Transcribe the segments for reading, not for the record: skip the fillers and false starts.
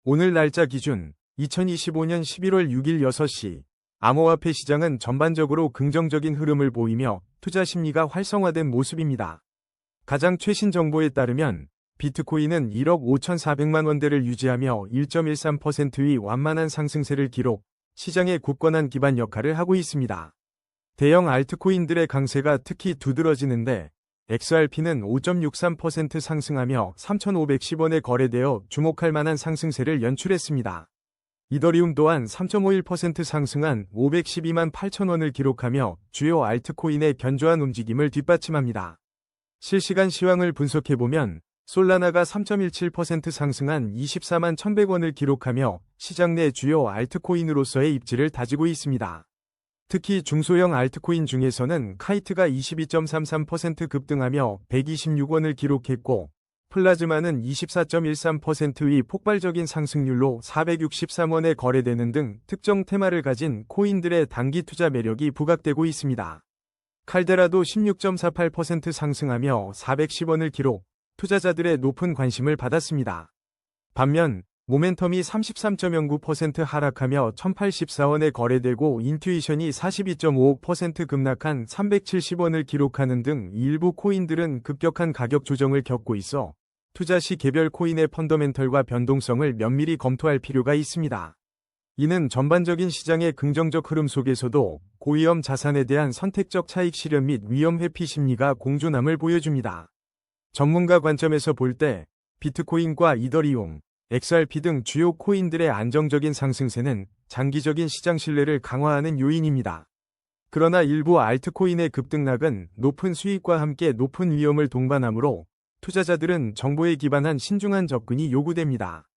오늘 날짜 기준 2025년 11월 6일 6시 암호화폐 시장은 전반적으로 긍정적인 흐름을 보이며 투자 심리가 활성화된 모습입니다. 가장 최신 정보에 따르면 비트코인은 1억 5,400만 원대를 유지하며 1.13%의 완만한 상승세를 기록, 시장의 굳건한 기반 역할을 하고 있습니다. 대형 알트코인들의 강세가 특히 두드러지는데 XRP는 5.63% 상승하며 3,510원에 거래되어 주목할 만한 상승세를 연출했습니다. 이더리움 또한 3.51% 상승한 512만 8천 원을 기록하며 주요 알트코인의 견조한 움직임을 뒷받침합니다. 실시간 시황을 분석해보면 솔라나가 3.17% 상승한 24만 1,100원을 기록하며 시장 내 주요 알트코인으로서의 입지를 다지고 있습니다. 특히 중소형 알트코인 중에서는 카이트가 22.33% 급등하며 126원을 기록했고 플라즈마는 24.13%의 폭발적인 상승률로 463원에 거래되는 등 특정 테마를 가진 코인들의 단기 투자 매력이 부각되고 있습니다. 칼데라도 16.48% 상승하며 410원을 기록, 투자자들의 높은 관심을 받았습니다. 반면 모멘텀이 33.09% 하락하며 1,084원에 거래되고 인투이션이 42.55% 급락한 370원을 기록하는 등 일부 코인들은 급격한 가격 조정을 겪고 있어 투자 시 개별 코인의 펀더멘털과 변동성을 면밀히 검토할 필요가 있습니다. 이는 전반적인 시장의 긍정적 흐름 속에서도 고위험 자산에 대한 선택적 차익 실현 및 위험 회피 심리가 공존함을 보여줍니다. 전문가 관점에서 볼 때 비트코인과 이더리움, XRP 등 주요 코인들의 안정적인 상승세는 장기적인 시장 신뢰를 강화하는 요인입니다. 그러나 일부 알트코인의 급등락은 높은 수익과 함께 높은 위험을 동반하므로 투자자들은 정보에 기반한 신중한 접근이 요구됩니다.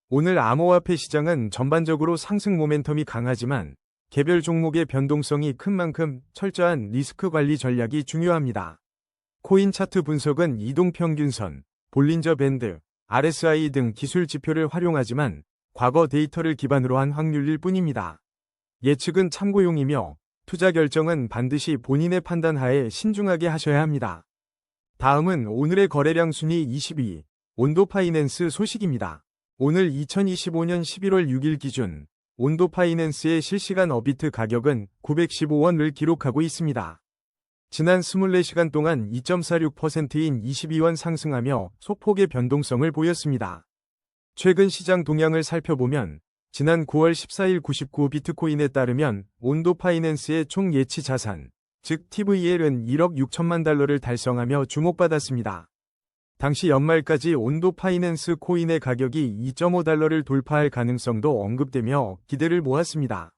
오늘 암호화폐 시장은 전반적으로 상승 모멘텀이 강하지만 개별 종목의 변동성이 큰 만큼 철저한 리스크 관리 전략이 중요합니다. 코인 차트 분석은 이동평균선, 볼린저 밴드, RSI 등 기술 지표를 활용하지만 과거 데이터를 기반으로 한 확률일 뿐입니다. 예측은 참고용이며 투자 결정은 반드시 본인의 판단 하에 신중하게 하셔야 합니다. 다음은 오늘의 거래량 순위 22, 온도파이낸스 소식입니다. 오늘 2025년 11월 6일 기준 온도파이낸스의 실시간 어비트 가격은 915원을 기록하고 있습니다. 지난 24시간 동안 2.46%인 22원 상승하며 소폭의 변동성을 보였습니다. 최근 시장 동향을 살펴보면 지난 9월 14일 99 비트코인에 따르면 온도파이낸스의 총 예치 자산, 즉 TVL은 1억 6천만 달러를 달성하며 주목받았습니다. 당시 연말까지 온도파이낸스 코인의 가격이 2.5달러를 돌파할 가능성도 언급되며 기대를 모았습니다.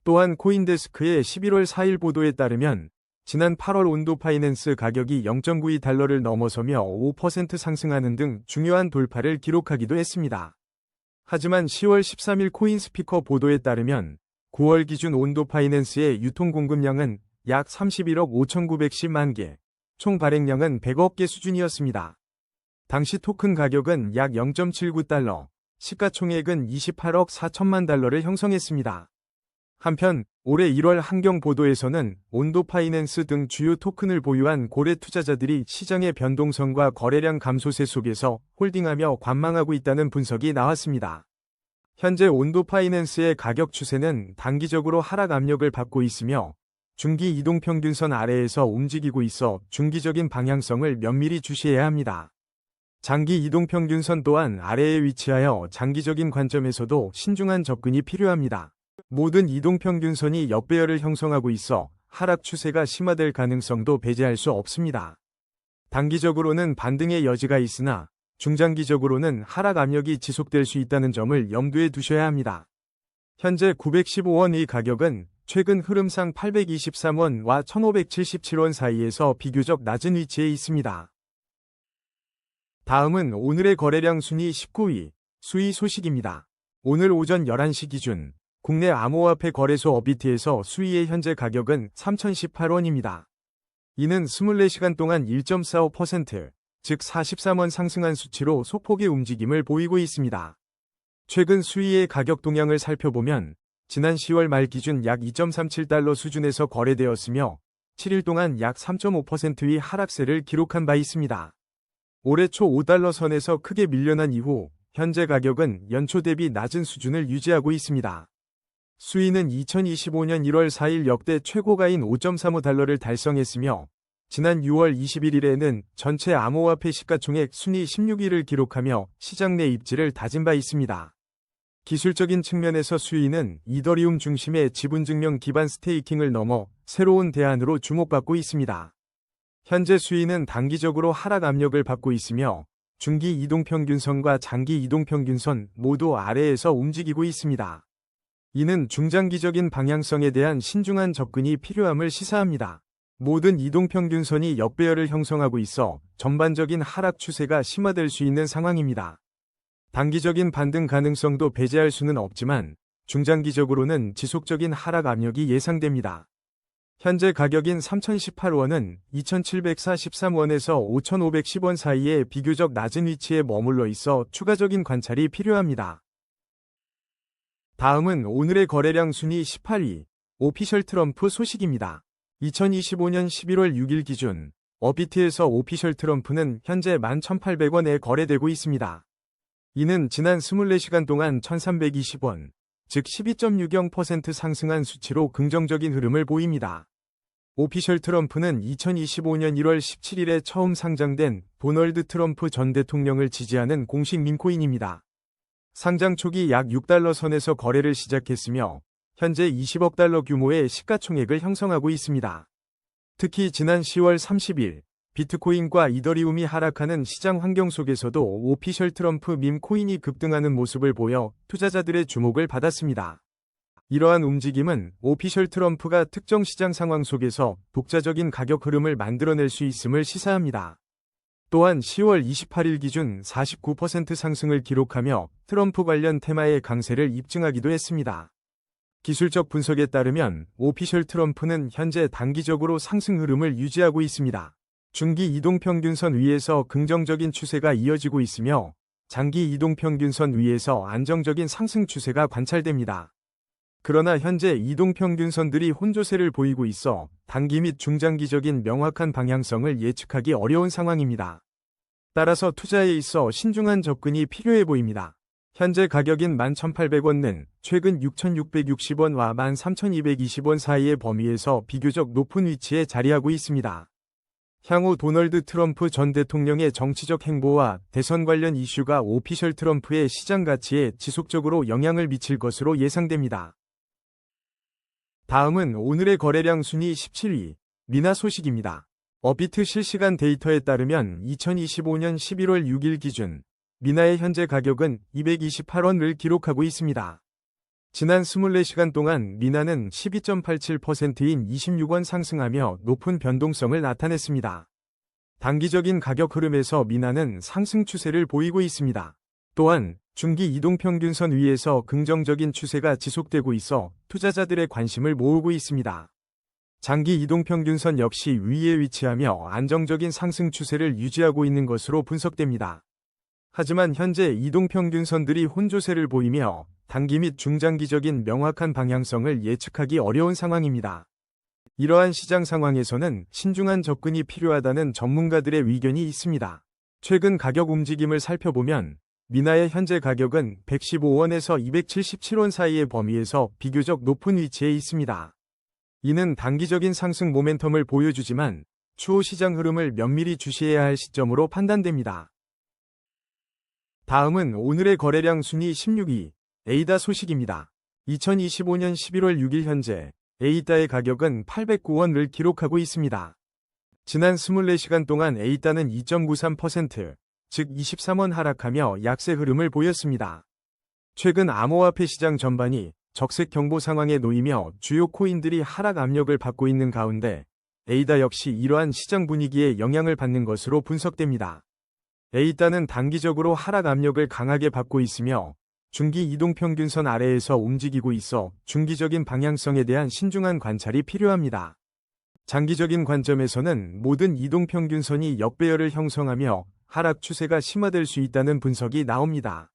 또한 코인데스크의 11월 4일 보도에 따르면 지난 8월 온도파이낸스 가격이 0.92달러를 넘어서며 5% 상승하는 등 중요한 돌파를 기록하기도 했습니다. 하지만 10월 13일 코인스피커 보도에 따르면 9월 기준 온도파이낸스의 유통 공급량은 약 31억 5,910만 개, 총 발행량은 100억 개 수준이었습니다. 당시 토큰 가격은 약 0.79달러, 시가총액은 28억 4천만 달러를 형성했습니다. 한편 올해 1월 한경 보도에서는 온도파이낸스 등 주요 토큰을 보유한 고래 투자자들이 시장의 변동성과 거래량 감소세 속에서 홀딩하며 관망하고 있다는 분석이 나왔습니다. 현재 온도파이낸스의 가격 추세는 단기적으로 하락 압력을 받고 있으며 중기 이동평균선 아래에서 움직이고 있어 중기적인 방향성을 면밀히 주시해야 합니다. 장기 이동평균선 또한 아래에 위치하여 장기적인 관점에서도 신중한 접근이 필요합니다. 모든 이동평균선이 역배열을 형성하고 있어 하락 추세가 심화될 가능성도 배제할 수 없습니다. 단기적으로는 반등의 여지가 있으나 중장기적으로는 하락 압력이 지속될 수 있다는 점을 염두에 두셔야 합니다. 현재 915원의 가격은 최근 흐름상 823원과 1577원 사이에서 비교적 낮은 위치에 있습니다. 다음은 오늘의 거래량 순위 19위, 수위 소식입니다. 오늘 오전 11시 기준 국내 암호화폐 거래소 어비트에서 수위의 현재 가격은 3,018원입니다. 이는 24시간 동안 1.45%, 즉 43원 상승한 수치로 소폭의 움직임을 보이고 있습니다. 최근 수위의 가격 동향을 살펴보면 지난 10월 말 기준 약 2.37달러 수준에서 거래되었으며 7일 동안 약 3.5%의 하락세를 기록한 바 있습니다. 올해 초 5달러 선에서 크게 밀려난 이후 현재 가격은 연초 대비 낮은 수준을 유지하고 있습니다. 수위는 2025년 1월 4일 역대 최고가인 5.35달러를 달성했으며 지난 6월 21일에는 전체 암호화폐 시가총액 순위 16위를 기록하며 시장 내 입지를 다진 바 있습니다. 기술적인 측면에서 수위는 이더리움 중심의 지분증명 기반 스테이킹을 넘어 새로운 대안으로 주목받고 있습니다. 현재 수위는 단기적으로 하락 압력을 받고 있으며 중기 이동평균선과 장기 이동평균선 모두 아래에서 움직이고 있습니다. 이는 중장기적인 방향성에 대한 신중한 접근이 필요함을 시사합니다. 모든 이동평균선이 역배열을 형성하고 있어 전반적인 하락 추세가 심화될 수 있는 상황입니다. 단기적인 반등 가능성도 배제할 수는 없지만 중장기적으로는 지속적인 하락 압력이 예상됩니다. 현재 가격인 3018원은 2743원에서 5510원 사이에 비교적 낮은 위치에 머물러 있어 추가적인 관찰이 필요합니다. 다음은 오늘의 거래량 순위 18위, 오피셜 트럼프 소식입니다. 2025년 11월 6일 기준 업비트에서 오피셜 트럼프는 현재 11,800원에 거래되고 있습니다. 이는 지난 24시간 동안 1,320원, 즉 12.60% 상승한 수치로 긍정적인 흐름을 보입니다. 오피셜 트럼프는 2025년 1월 17일에 처음 상장된 도널드 트럼프 전 대통령을 지지하는 공식 밈코인입니다. 상장 초기 약 6달러 선에서 거래를 시작했으며 현재 20억 달러 규모의 시가총액을 형성하고 있습니다. 특히 지난 10월 30일 비트코인과 이더리움이 하락하는 시장 환경 속에서도 오피셜 트럼프 밈 코인이 급등하는 모습을 보여 투자자들의 주목을 받았습니다. 이러한 움직임은 오피셜 트럼프가 특정 시장 상황 속에서 독자적인 가격 흐름을 만들어낼 수 있음을 시사합니다. 또한 10월 28일 기준 49% 상승을 기록하며 트럼프 관련 테마의 강세를 입증하기도 했습니다. 기술적 분석에 따르면 오피셜 트럼프는 현재 단기적으로 상승 흐름을 유지하고 있습니다. 중기 이동평균선 위에서 긍정적인 추세가 이어지고 있으며 장기 이동평균선 위에서 안정적인 상승 추세가 관찰됩니다. 그러나 현재 이동평균선들이 혼조세를 보이고 있어 단기 및 중장기적인 명확한 방향성을 예측하기 어려운 상황입니다. 따라서 투자에 있어 신중한 접근이 필요해 보입니다. 현재 가격인 11,800원은 최근 6,660원과 13,220원 사이의 범위에서 비교적 높은 위치에 자리하고 있습니다. 향후 도널드 트럼프 전 대통령의 정치적 행보와 대선 관련 이슈가 오피셜 트럼프의 시장 가치에 지속적으로 영향을 미칠 것으로 예상됩니다. 다음은 오늘의 거래량 순위 17위, 미나 소식입니다. 업비트 실시간 데이터에 따르면 2025년 11월 6일 기준 미나의 현재 가격은 228원을 기록하고 있습니다. 지난 24시간 동안 미나는 12.87%인 26원 상승하며 높은 변동성을 나타냈습니다. 단기적인 가격 흐름에서 미나는 상승 추세를 보이고 있습니다. 또한 중기 이동평균선 위에서 긍정적인 추세가 지속되고 있어 투자자들의 관심을 모으고 있습니다. 장기 이동평균선 역시 위에 위치하며 안정적인 상승 추세를 유지하고 있는 것으로 분석됩니다. 하지만 현재 이동평균선들이 혼조세를 보이며 단기 및 중장기적인 명확한 방향성을 예측하기 어려운 상황입니다. 이러한 시장 상황에서는 신중한 접근이 필요하다는 전문가들의 의견이 있습니다. 최근 가격 움직임을 살펴보면 미나의 현재 가격은 115원에서 277원 사이의 범위에서 비교적 높은 위치에 있습니다. 이는 단기적인 상승 모멘텀을 보여주지만 추후 시장 흐름을 면밀히 주시해야 할 시점으로 판단됩니다. 다음은 오늘의 거래량 순위 16위, 에이다 소식입니다. 2025년 11월 6일 현재 에이다의 가격은 809원을 기록하고 있습니다. 지난 24시간 동안 에이다는 2.93%, 즉 23원 하락하며 약세 흐름을 보였습니다. 최근 암호화폐 시장 전반이 적색 경보 상황에 놓이며 주요 코인들이 하락 압력을 받고 있는 가운데 에이다 역시 이러한 시장 분위기에 영향을 받는 것으로 분석됩니다. 에이다는 단기적으로 하락 압력을 강하게 받고 있으며 중기 이동평균선 아래에서 움직이고 있어 중기적인 방향성에 대한 신중한 관찰이 필요합니다. 장기적인 관점에서는 모든 이동평균선이 역배열을 형성하며 하락 추세가 심화될 수 있다는 분석이 나옵니다.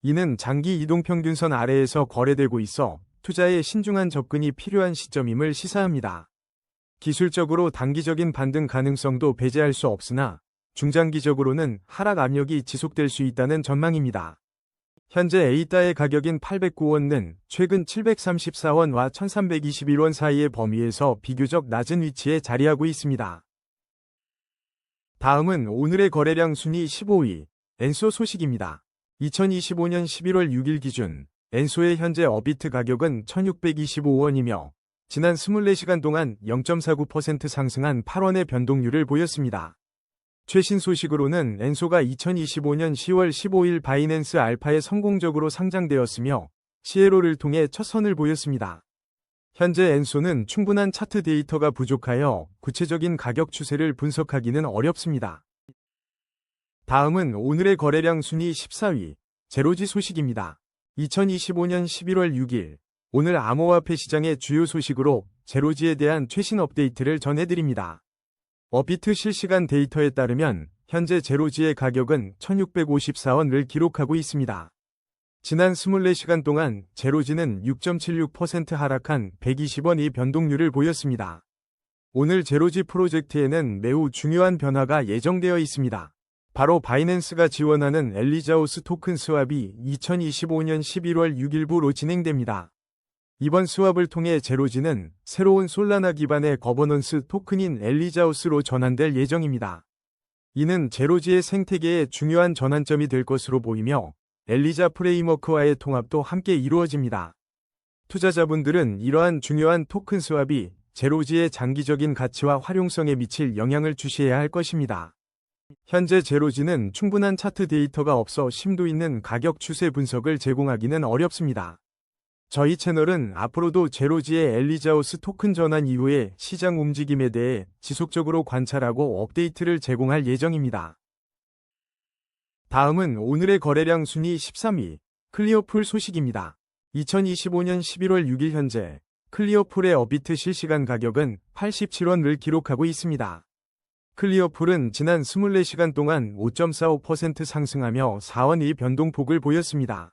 이는 장기 이동평균선 아래에서 거래되고 있어 투자에 신중한 접근이 필요한 시점임을 시사합니다. 기술적으로 단기적인 반등 가능성도 배제할 수 없으나 중장기적으로는 하락 압력이 지속될 수 있다는 전망입니다. 현재 A따의 가격인 809원은 최근 734원과 1321원 사이의 범위에서 비교적 낮은 위치에 자리하고 있습니다. 다음은 오늘의 거래량 순위 15위, 엔소 소식입니다. 2025년 11월 6일 기준 엔소의 현재 어비트 가격은 1625원이며 지난 24시간 동안 0.49% 상승한 8원의 변동률을 보였습니다. 최신 소식으로는 엔소가 2025년 10월 15일 바이낸스 알파에 성공적으로 상장되었으며 시에로를 통해 첫 선을 보였습니다. 현재 엔소는 충분한 차트 데이터가 부족하여 구체적인 가격 추세를 분석하기는 어렵습니다. 다음은 오늘의 거래량 순위 14위, 제로지 소식입니다. 2025년 11월 6일, 오늘 암호화폐 시장의 주요 소식으로 제로지에 대한 최신 업데이트를 전해드립니다. 어비트 실시간 데이터에 따르면 현재 제로지의 가격은 1654원을 기록하고 있습니다. 지난 24시간 동안 제로지는 6.76% 하락한 120원의 변동률을 보였습니다. 오늘 제로지 프로젝트에는 매우 중요한 변화가 예정되어 있습니다. 바로 바이낸스가 지원하는 엘리자오스 토큰 스왑이 2025년 11월 6일부로 진행됩니다. 이번 스왑을 통해 제로지는 새로운 솔라나 기반의 거버넌스 토큰인 엘리자오스로 전환될 예정입니다. 이는 제로지의 생태계에 중요한 전환점이 될 것으로 보이며 엘리자 프레임워크와의 통합도 함께 이루어집니다. 투자자분들은 이러한 중요한 토큰 스왑이 제로지의 장기적인 가치와 활용성에 미칠 영향을 주시해야 할 것입니다. 현재 제로지는 충분한 차트 데이터가 없어 심도 있는 가격 추세 분석을 제공하기는 어렵습니다. 저희 채널은 앞으로도 제로지의 엘리자오스 토큰 전환 이후의 시장 움직임에 대해 지속적으로 관찰하고 업데이트를 제공할 예정입니다. 다음은 오늘의 거래량 순위 13위, 클리어풀 소식입니다. 2025년 11월 6일 현재 클리어풀의 어비트 실시간 가격은 87원을 기록하고 있습니다. 클리어풀은 지난 24시간 동안 5.45% 상승하며 4원의 변동폭을 보였습니다.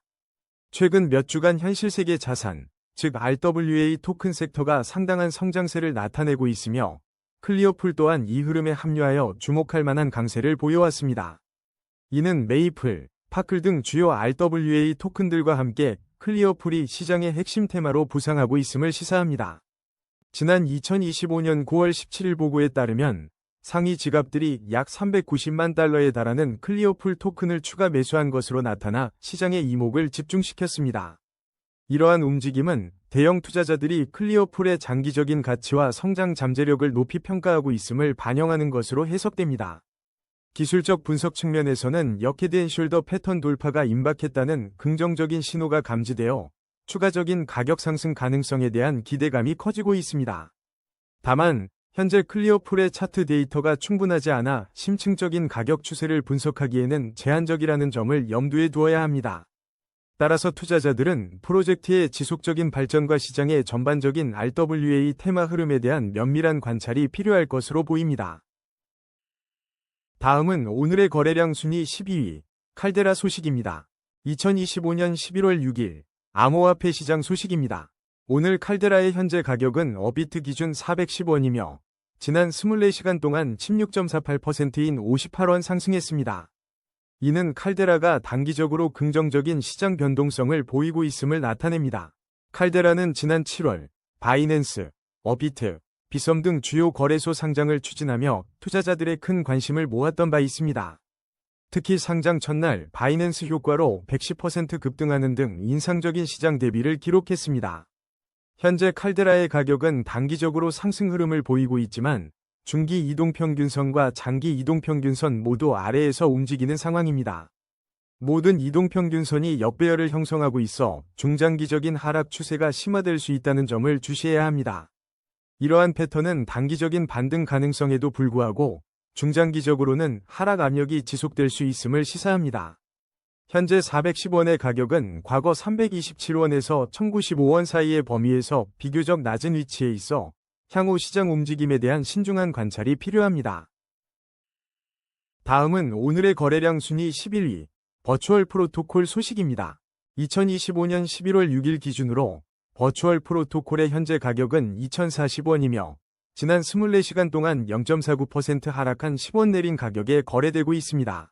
최근 몇 주간 현실 세계 자산, 즉 RWA 토큰 섹터가 상당한 성장세를 나타내고 있으며 클리어풀 또한 이 흐름에 합류하여 주목할 만한 강세를 보여왔습니다. 이는 메이플, 파클 등 주요 RWA 토큰들과 함께 클리어풀이 시장의 핵심 테마로 부상하고 있음을 시사합니다. 지난 2025년 9월 17일 보고에 따르면 상위 지갑들이 약 390만 달러에 달하는 클리어풀 토큰을 추가 매수한 것으로 나타나 시장의 이목을 집중시켰습니다. 이러한 움직임은 대형 투자자들이 클리어풀의 장기적인 가치와 성장 잠재력을 높이 평가하고 있음을 반영하는 것으로 해석됩니다. 기술적 분석 측면에서는 역헤드앤숄더 패턴 돌파가 임박했다는 긍정적인 신호가 감지되어 추가적인 가격 상승 가능성에 대한 기대감이 커지고 있습니다. 다만 현재 클리어풀의 차트 데이터가 충분하지 않아 심층적인 가격 추세를 분석하기에는 제한적이라는 점을 염두에 두어야 합니다. 따라서 투자자들은 프로젝트의 지속적인 발전과 시장의 전반적인 RWA 테마 흐름에 대한 면밀한 관찰이 필요할 것으로 보입니다. 다음은 오늘의 거래량 순위 12위, 칼데라 소식입니다. 2025년 11월 6일, 암호화폐 시장 소식입니다. 오늘 칼데라의 현재 가격은 어비트 기준 410원이며 지난 24시간 동안 16.48%인 58원 상승했습니다. 이는 칼데라가 단기적으로 긍정적인 시장 변동성을 보이고 있음을 나타냅니다. 칼데라는 지난 7월 바이낸스, 어비트, 비썸 등 주요 거래소 상장을 추진하며 투자자들의 큰 관심을 모았던 바 있습니다. 특히 상장 첫날 바이낸스 효과로 110% 급등하는 등 인상적인 시장 대비를 기록했습니다. 현재 칼데라의 가격은 단기적으로 상승 흐름을 보이고 있지만 중기 이동평균선과 장기 이동평균선 모두 아래에서 움직이는 상황입니다. 모든 이동평균선이 역배열을 형성하고 있어 중장기적인 하락 추세가 심화될 수 있다는 점을 주시해야 합니다. 이러한 패턴은 단기적인 반등 가능성에도 불구하고 중장기적으로는 하락 압력이 지속될 수 있음을 시사합니다. 현재 410원의 가격은 과거 327원에서 1095원 사이의 범위에서 비교적 낮은 위치에 있어 향후 시장 움직임에 대한 신중한 관찰이 필요합니다. 다음은 오늘의 거래량 순위 11위, 버추얼 프로토콜 소식입니다. 2025년 11월 6일 기준으로 버추얼 프로토콜의 현재 가격은 2040원이며 지난 24시간 동안 0.49% 하락한 10원 내린 가격에 거래되고 있습니다.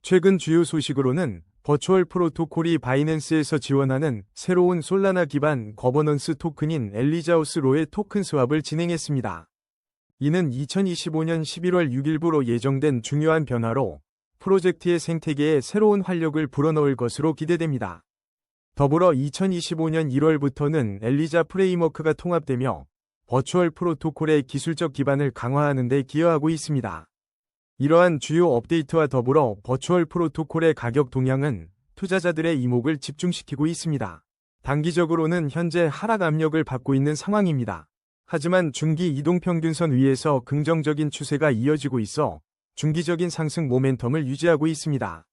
최근 주요 소식으로는 버추얼 프로토콜이 바이낸스에서 지원하는 새로운 솔라나 기반 거버넌스 토큰인 엘리자우스로의 토큰 스왑을 진행했습니다. 이는 2025년 11월 6일부로 예정된 중요한 변화로 프로젝트의 생태계에 새로운 활력을 불어넣을 것으로 기대됩니다. 더불어 2025년 1월부터는 엘리자 프레임워크가 통합되며 버추얼 프로토콜의 기술적 기반을 강화하는 데 기여하고 있습니다. 이러한 주요 업데이트와 더불어 버추얼 프로토콜의 가격 동향은 투자자들의 이목을 집중시키고 있습니다. 단기적으로는 현재 하락 압력을 받고 있는 상황입니다. 하지만 중기 이동평균선 위에서 긍정적인 추세가 이어지고 있어 중기적인 상승 모멘텀을 유지하고 있습니다.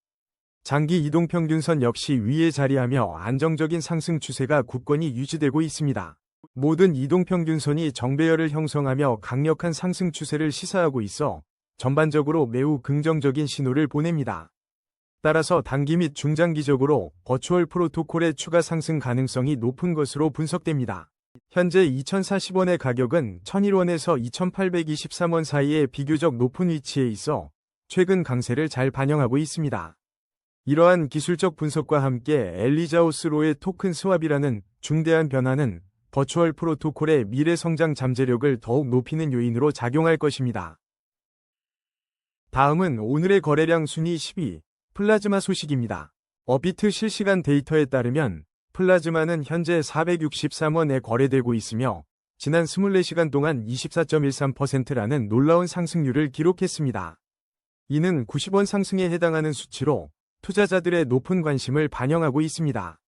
장기 이동평균선 역시 위에 자리하며 안정적인 상승 추세가 굳건히 유지되고 있습니다. 모든 이동평균선이 정배열을 형성하며 강력한 상승 추세를 시사하고 있어 전반적으로 매우 긍정적인 신호를 보냅니다. 따라서 단기 및 중장기적으로 버추얼 프로토콜의 추가 상승 가능성이 높은 것으로 분석됩니다. 현재 2040원의 가격은 1001원에서 2823원 사이에 비교적 높은 위치에 있어 최근 강세를 잘 반영하고 있습니다. 이러한 기술적 분석과 함께 엘리자우스로의 토큰 스왑이라는 중대한 변화는 버추얼 프로토콜의 미래 성장 잠재력을 더욱 높이는 요인으로 작용할 것입니다. 다음은 오늘의 거래량 순위 10위, 플라즈마 소식입니다. 업비트 실시간 데이터에 따르면 플라즈마는 현재 463원에 거래되고 있으며 지난 24시간 동안 24.13%라는 놀라운 상승률을 기록했습니다. 이는 90원 상승에 해당하는 수치로 투자자들의 높은 관심을 반영하고 있습니다.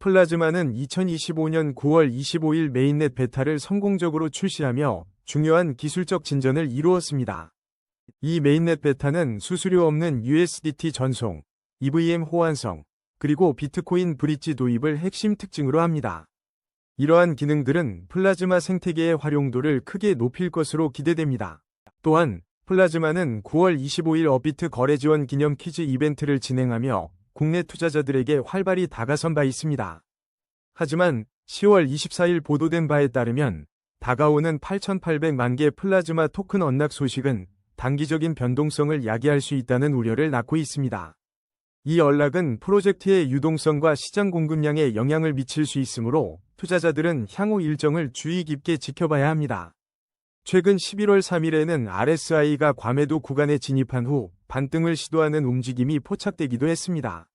플라즈마는 2025년 9월 25일 메인넷 베타를 성공적으로 출시하며 중요한 기술적 진전을 이루었습니다. 이 메인넷 베타는 수수료 없는 USDT 전송, EVM 호환성, 그리고 비트코인 브릿지 도입을 핵심 특징으로 합니다. 이러한 기능들은 플라즈마 생태계의 활용도를 크게 높일 것으로 기대됩니다. 또한 플라즈마는 9월 25일 업비트 거래 지원 기념 퀴즈 이벤트를 진행하며 국내 투자자들에게 활발히 다가선 바 있습니다. 하지만 10월 24일 보도된 바에 따르면 다가오는 8,800만 개 플라즈마 토큰 언락 소식은 단기적인 변동성을 야기할 수 있다는 우려를 낳고 있습니다. 이 언락은 프로젝트의 유동성과 시장 공급량에 영향을 미칠 수 있으므로 투자자들은 향후 일정을 주의 깊게 지켜봐야 합니다. 최근 11월 3일에는 RSI가 과매도 구간에 진입한 후 반등을 시도하는 움직임이 포착되기도 했습니다.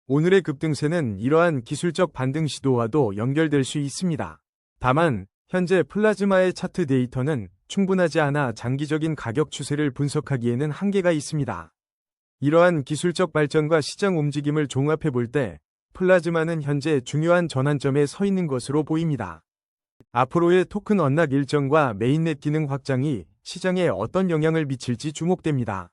오늘의 급등세는 이러한 기술적 반등 시도와도 연결될 수 있습니다. 다만 현재 플라즈마의 차트 데이터는 충분하지 않아 장기적인 가격 추세를 분석하기에는 한계가 있습니다. 이러한 기술적 발전과 시장 움직임을 종합해 볼 때 플라즈마는 현재 중요한 전환점에 서 있는 것으로 보입니다. 앞으로의 토큰 언락 일정과 메인넷 기능 확장이 시장에 어떤 영향을 미칠지 주목됩니다.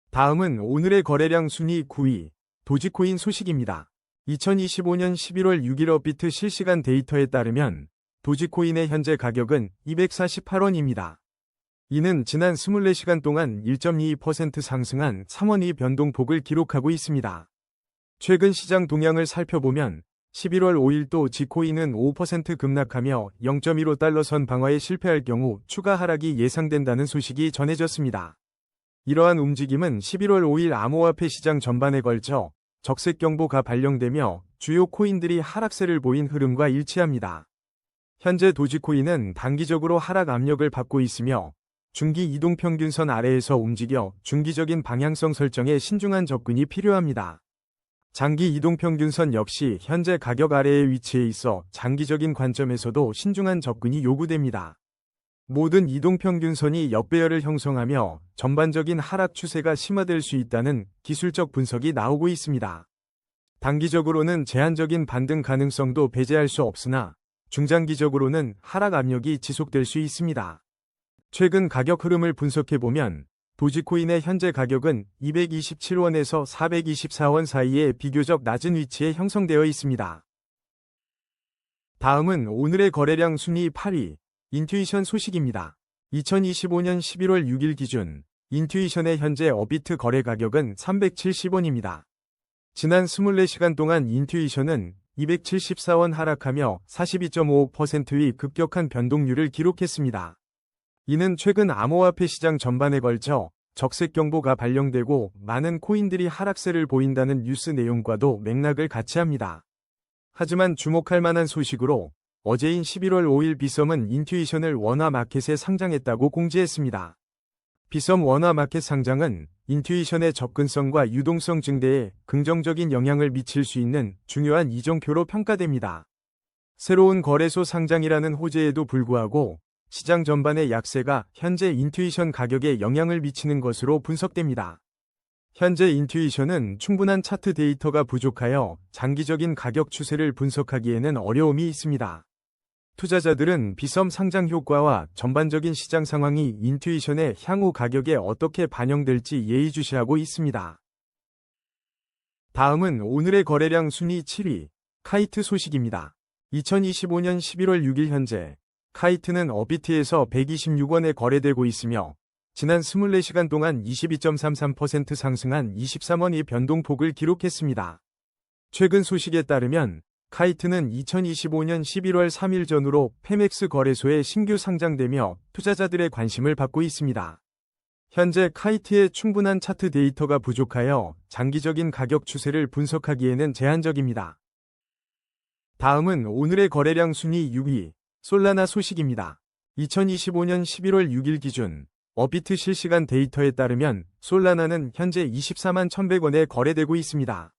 다음은 오늘의 거래량 순위 9위, 도지코인 소식입니다. 2025년 11월 6일 업비트 실시간 데이터에 따르면 도지코인의 현재 가격은 248원입니다. 이는 지난 24시간 동안 1.22% 상승한 3원의 변동폭을 기록하고 있습니다. 최근 시장 동향을 살펴보면 11월 5일도 지코인은 5% 급락하며 0.15달러 선 방어에 실패할 경우 추가 하락이 예상된다는 소식이 전해졌습니다. 이러한 움직임은 11월 5일 암호화폐 시장 전반에 걸쳐 적색 경보가 발령되며 주요 코인들이 하락세를 보인 흐름과 일치합니다. 현재 도지코인은 단기적으로 하락 압력을 받고 있으며 중기 이동평균선 아래에서 움직여 중기적인 방향성 설정에 신중한 접근이 필요합니다. 장기 이동평균선 역시 현재 가격 아래에 위치해 있어 장기적인 관점에서도 신중한 접근이 요구됩니다. 모든 이동평균선이 역배열을 형성하며 전반적인 하락 추세가 심화될 수 있다는 기술적 분석이 나오고 있습니다. 단기적으로는 제한적인 반등 가능성도 배제할 수 없으나 중장기적으로는 하락 압력이 지속될 수 있습니다. 최근 가격 흐름을 분석해보면 도지코인의 현재 가격은 227원에서 424원 사이에 비교적 낮은 위치에 형성되어 있습니다. 다음은 오늘의 거래량 순위 8위, 인투이션 소식입니다. 2025년 11월 6일 기준 인투이션의 현재 업비트 거래 가격은 370원입니다. 지난 24시간 동안 인투이션은 274원 하락하며 42.5%의 급격한 변동률을 기록했습니다. 이는 최근 암호화폐 시장 전반에 걸쳐 적색 경보가 발령되고 많은 코인들이 하락세를 보인다는 뉴스 내용과도 맥락을 같이 합니다. 하지만 주목할 만한 소식으로 어제인 11월 5일 비썸은 인투이션을 원화 마켓에 상장했다고 공지했습니다. 비썸 원화 마켓 상장은 인투이션의 접근성과 유동성 증대에 긍정적인 영향을 미칠 수 있는 중요한 이정표로 평가됩니다. 새로운 거래소 상장이라는 호재에도 불구하고 시장 전반의 약세가 현재 인투이션 가격에 영향을 미치는 것으로 분석됩니다. 현재 인투이션은 충분한 차트 데이터가 부족하여 장기적인 가격 추세를 분석하기에는 어려움이 있습니다. 투자자들은 비썸 상장 효과와 전반적인 시장 상황이 인투이션의 향후 가격에 어떻게 반영될지 예의주시하고 있습니다. 다음은 오늘의 거래량 순위 7위, 카이트 소식입니다. 2025년 11월 6일 현재 카이트는 업비트에서 126원에 거래되고 있으며 지난 24시간 동안 22.33% 상승한 23원의 변동폭을 기록했습니다. 최근 소식에 따르면 카이트는 2025년 11월 3일 전후로 페맥스 거래소에 신규 상장되며 투자자들의 관심을 받고 있습니다. 현재 카이트의 충분한 차트 데이터가 부족하여 장기적인 가격 추세를 분석하기에는 제한적입니다. 다음은 오늘의 거래량 순위 6위, 솔라나 소식입니다. 2025년 11월 6일 기준 업비트 실시간 데이터에 따르면 솔라나는 현재 24만 1,100원에 거래되고 있습니다.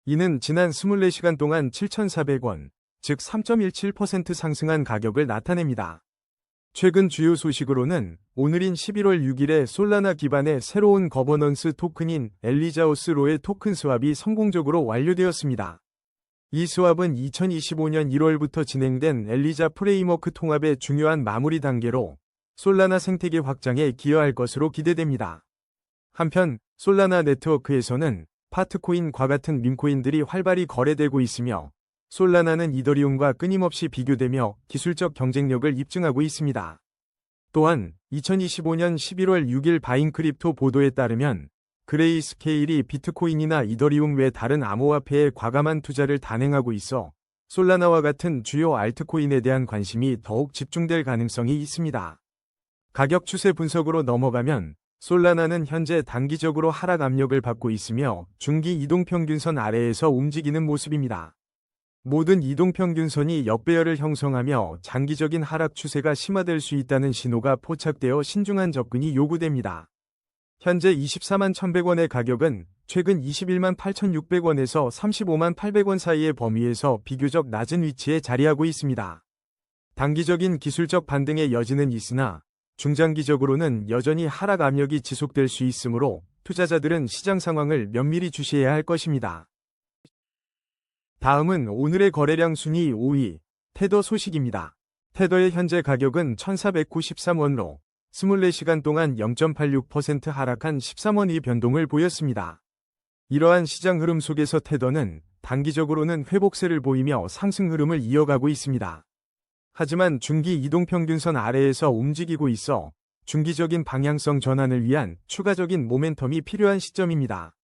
이는 지난 24시간 동안 7,400원, 즉 3.17% 상승한 가격을 나타냅니다. 최근 주요 소식으로는 오늘인 11월 6일에 솔라나 기반의 새로운 거버넌스 토큰인 엘리자오스로의 토큰 스왑이 성공적으로 완료되었습니다. 이 스왑은 2025년 1월부터 진행된 엘리자 프레임워크 통합의 중요한 마무리 단계로 솔라나 생태계 확장에 기여할 것으로 기대됩니다. 한편 솔라나 네트워크에서는 파트코인과 같은 밈코인들이 활발히 거래되고 있으며 솔라나는 이더리움과 끊임없이 비교되며 기술적 경쟁력을 입증하고 있습니다. 또한 2025년 11월 6일 바인크립토 보도에 따르면 그레이스케일이 비트코인이나 이더리움 외 다른 암호화폐에 과감한 투자를 단행하고 있어 솔라나와 같은 주요 알트코인에 대한 관심이 더욱 집중될 가능성이 있습니다. 가격 추세 분석으로 넘어가면 솔라나는 현재 단기적으로 하락 압력을 받고 있으며 중기 이동평균선 아래에서 움직이는 모습입니다. 모든 이동평균선이 역배열을 형성하며 장기적인 하락 추세가 심화될 수 있다는 신호가 포착되어 신중한 접근이 요구됩니다. 현재 24만 1,100원의 가격은 최근 21만 8,600원에서 35만 800원 사이의 범위에서 비교적 낮은 위치에 자리하고 있습니다. 단기적인 기술적 반등의 여지는 있으나 중장기적으로는 여전히 하락 압력이 지속될 수 있으므로 투자자들은 시장 상황을 면밀히 주시해야 할 것입니다. 다음은 오늘의 거래량 순위 5위, 테더 소식입니다. 테더의 현재 가격은 1,493원으로 24시간 동안 0.86% 하락한 13원의 변동을 보였습니다. 이러한 시장 흐름 속에서 테더는 단기적으로는 회복세를 보이며 상승 흐름을 이어가고 있습니다. 하지만 중기 이동평균선 아래에서 움직이고 있어 중기적인 방향성 전환을 위한 추가적인 모멘텀이 필요한 시점입니다.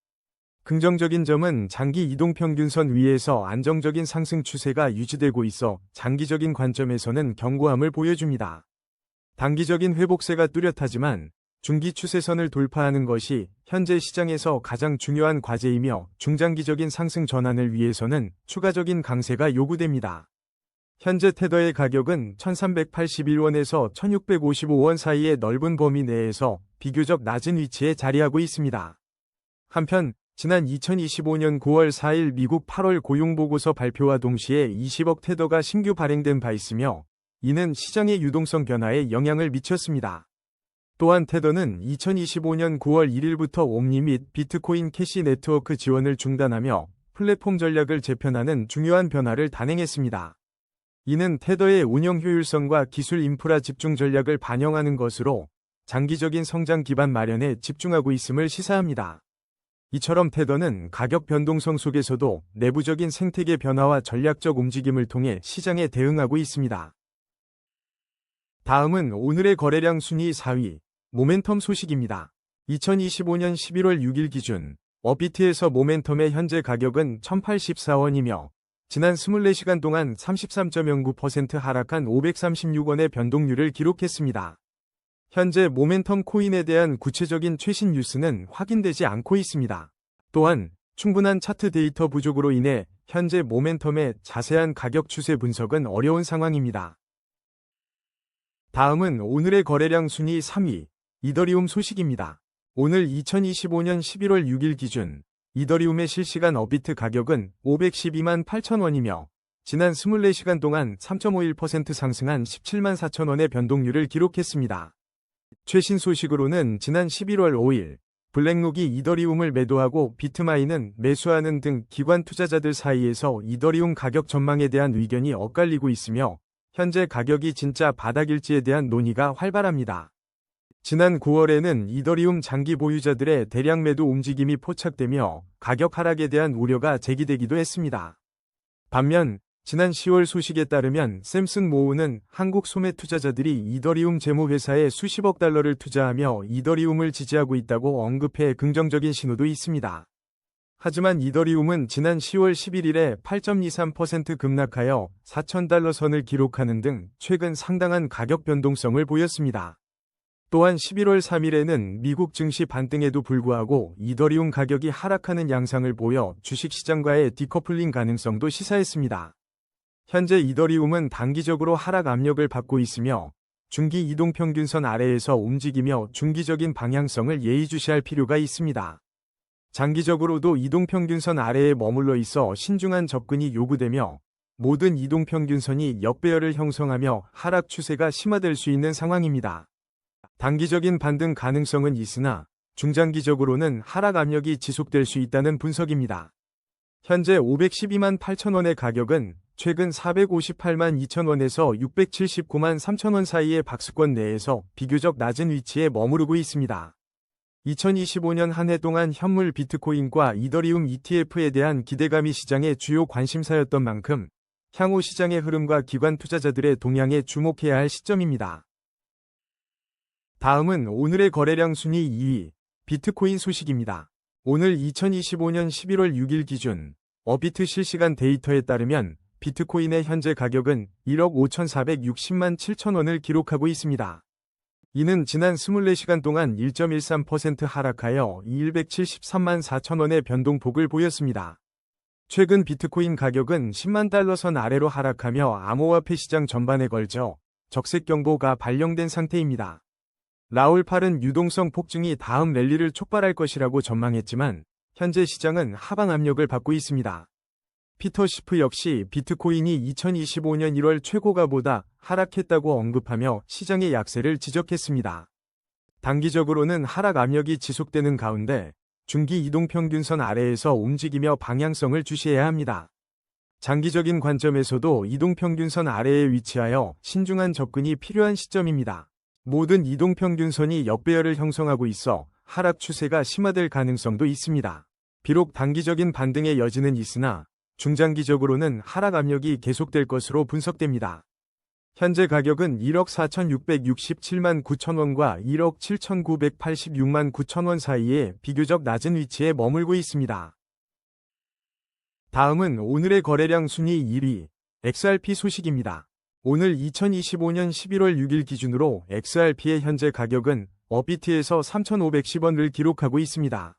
긍정적인 점은 장기 이동평균선 위에서 안정적인 상승 추세가 유지되고 있어 장기적인 관점에서는 견고함을 보여줍니다. 단기적인 회복세가 뚜렷하지만 중기 추세선을 돌파하는 것이 현재 시장에서 가장 중요한 과제이며 중장기적인 상승 전환을 위해서는 추가적인 강세가 요구됩니다. 현재 테더의 가격은 1,381원에서 1,655원 사이의 넓은 범위 내에서 비교적 낮은 위치에 자리하고 있습니다. 한편 지난 2025년 9월 4일 미국 8월 고용보고서 발표와 동시에 20억 테더가 신규 발행된 바 있으며 이는 시장의 유동성 변화에 영향을 미쳤습니다. 또한 테더는 2025년 9월 1일부터 옴니 및 비트코인 캐시 네트워크 지원을 중단하며 플랫폼 전략을 재편하는 중요한 변화를 단행했습니다. 이는 테더의 운영 효율성과 기술 인프라 집중 전략을 반영하는 것으로 장기적인 성장 기반 마련에 집중하고 있음을 시사합니다. 이처럼 테더는 가격 변동성 속에서도 내부적인 생태계 변화와 전략적 움직임을 통해 시장에 대응하고 있습니다. 다음은 오늘의 거래량 순위 4위, 모멘텀 소식입니다. 2025년 11월 6일 기준 업비트에서 모멘텀의 현재 가격은 1,084원이며 지난 24시간 동안 33.09% 하락한 536원의 변동률을 기록했습니다. 현재 모멘텀 코인에 대한 구체적인 최신 뉴스는 확인되지 않고 있습니다. 또한 충분한 차트 데이터 부족으로 인해 현재 모멘텀의 자세한 가격 추세 분석은 어려운 상황입니다. 다음은 오늘의 거래량 순위 3위, 이더리움 소식입니다. 오늘 2025년 11월 6일 기준 이더리움의 실시간 업비트 가격은 512만 8천원이며 지난 24시간 동안 3.51% 상승한 17만 4천원의 변동률을 기록했습니다. 최신 소식으로는 지난 11월 5일 블랙록이 이더리움을 매도하고 비트마인은 매수하는 등 기관 투자자들 사이에서 이더리움 가격 전망에 대한 의견이 엇갈리고 있으며 현재 가격이 진짜 바닥일지에 대한 논의가 활발합니다. 지난 9월에는 이더리움 장기 보유자들의 대량 매도 움직임이 포착되며 가격 하락에 대한 우려가 제기되기도 했습니다. 반면 지난 10월 소식에 따르면 샘슨모우는 한국 소매 투자자들이 이더리움 재무회사에 수십억 달러를 투자하며 이더리움을 지지하고 있다고 언급해 긍정적인 신호도 있습니다. 하지만 이더리움은 지난 10월 11일에 8.23% 급락하여 4,000달러 선을 기록하는 등 최근 상당한 가격 변동성을 보였습니다. 또한 11월 3일에는 미국 증시 반등에도 불구하고 이더리움 가격이 하락하는 양상을 보여 주식시장과의 디커플링 가능성도 시사했습니다. 현재 이더리움은 단기적으로 하락 압력을 받고 있으며 중기 이동평균선 아래에서 움직이며 중기적인 방향성을 예의주시할 필요가 있습니다. 장기적으로도 이동평균선 아래에 머물러 있어 신중한 접근이 요구되며 모든 이동평균선이 역배열을 형성하며 하락 추세가 심화될 수 있는 상황입니다. 단기적인 반등 가능성은 있으나 중장기적으로는 하락 압력이 지속될 수 있다는 분석입니다. 현재 512만 8천원의 가격은 최근 458만 2천원에서 679만 3천원 사이의 박스권 내에서 비교적 낮은 위치에 머무르고 있습니다. 2025년 한 해 동안 현물 비트코인과 이더리움 ETF에 대한 기대감이 시장의 주요 관심사였던 만큼 향후 시장의 흐름과 기관 투자자들의 동향에 주목해야 할 시점입니다. 다음은 오늘의 거래량 순위 2위, 비트코인 소식입니다. 오늘 2025년 11월 6일 기준 업비트 실시간 데이터에 따르면 비트코인의 현재 가격은 1억 5,460만 7천원을 기록하고 있습니다. 이는 지난 24시간 동안 1.13% 하락하여 173만 4천원의 변동폭을 보였습니다. 최근 비트코인 가격은 10만 달러 선 아래로 하락하며 암호화폐 시장 전반에 걸쳐 적색 경보가 발령된 상태입니다. 라울 팔은 유동성 폭증이 다음 랠리를 촉발할 것이라고 전망했지만 현재 시장은 하방 압력을 받고 있습니다. 피터 시프 역시 비트코인이 2025년 1월 최고가보다 하락했다고 언급하며 시장의 약세를 지적했습니다. 단기적으로는 하락 압력이 지속되는 가운데 중기 이동평균선 아래에서 움직이며 방향성을 주시해야 합니다. 장기적인 관점에서도 이동평균선 아래에 위치하여 신중한 접근이 필요한 시점입니다. 모든 이동평균선이 역배열을 형성하고 있어 하락 추세가 심화될 가능성도 있습니다. 비록 단기적인 반등의 여지는 있으나 중장기적으로는 하락 압력이 계속될 것으로 분석됩니다. 현재 가격은 1억 4,667만 9천원과 1억 7,986만 9천원 사이에 비교적 낮은 위치에 머물고 있습니다. 다음은 오늘의 거래량 순위 1위, XRP 소식입니다. 오늘 2025년 11월 6일 기준으로 XRP의 현재 가격은 업비트에서 3,510원을 기록하고 있습니다.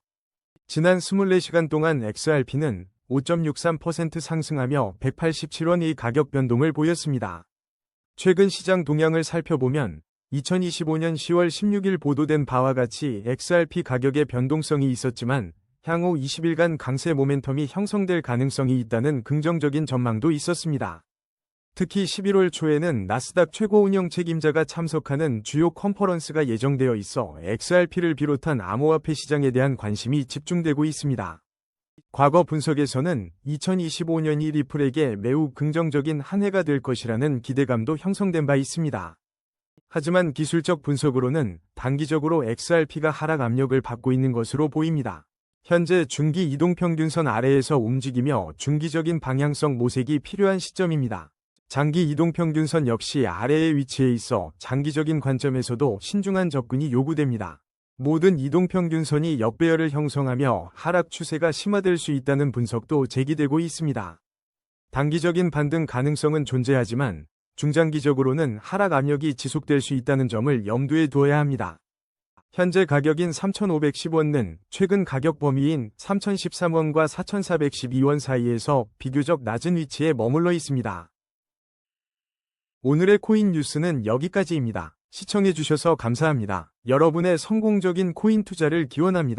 지난 24시간 동안 XRP는 5.63% 상승하며 187원의 가격 변동을 보였습니다. 최근 시장 동향을 살펴보면 2025년 10월 16일 보도된 바와 같이 XRP 가격의 변동성이 있었지만 향후 20일간 강세 모멘텀이 형성될 가능성이 있다는 긍정적인 전망도 있었습니다. 특히 11월 초에는 나스닥 최고 운영 책임자가 참석하는 주요 컨퍼런스가 예정되어 있어 XRP를 비롯한 암호화폐 시장에 대한 관심이 집중되고 있습니다. 과거 분석에서는 2025년이 리플에게 매우 긍정적인 한 해가 될 것이라는 기대감도 형성된 바 있습니다. 하지만 기술적 분석으로는 단기적으로 XRP가 하락 압력을 받고 있는 것으로 보입니다. 현재 중기 이동평균선 아래에서 움직이며 중기적인 방향성 모색이 필요한 시점입니다. 장기 이동평균선 역시 아래에 위치해 있어 장기적인 관점에서도 신중한 접근이 요구됩니다. 모든 이동평균선이 역배열을 형성하며 하락 추세가 심화될 수 있다는 분석도 제기되고 있습니다. 단기적인 반등 가능성은 존재하지만 중장기적으로는 하락 압력이 지속될 수 있다는 점을 염두에 두어야 합니다. 현재 가격인 3,510원은 최근 가격 범위인 3,013원과 4,412원 사이에서 비교적 낮은 위치에 머물러 있습니다. 오늘의 코인 뉴스는 여기까지입니다. 시청해주셔서 감사합니다. 여러분의 성공적인 코인 투자를 기원합니다.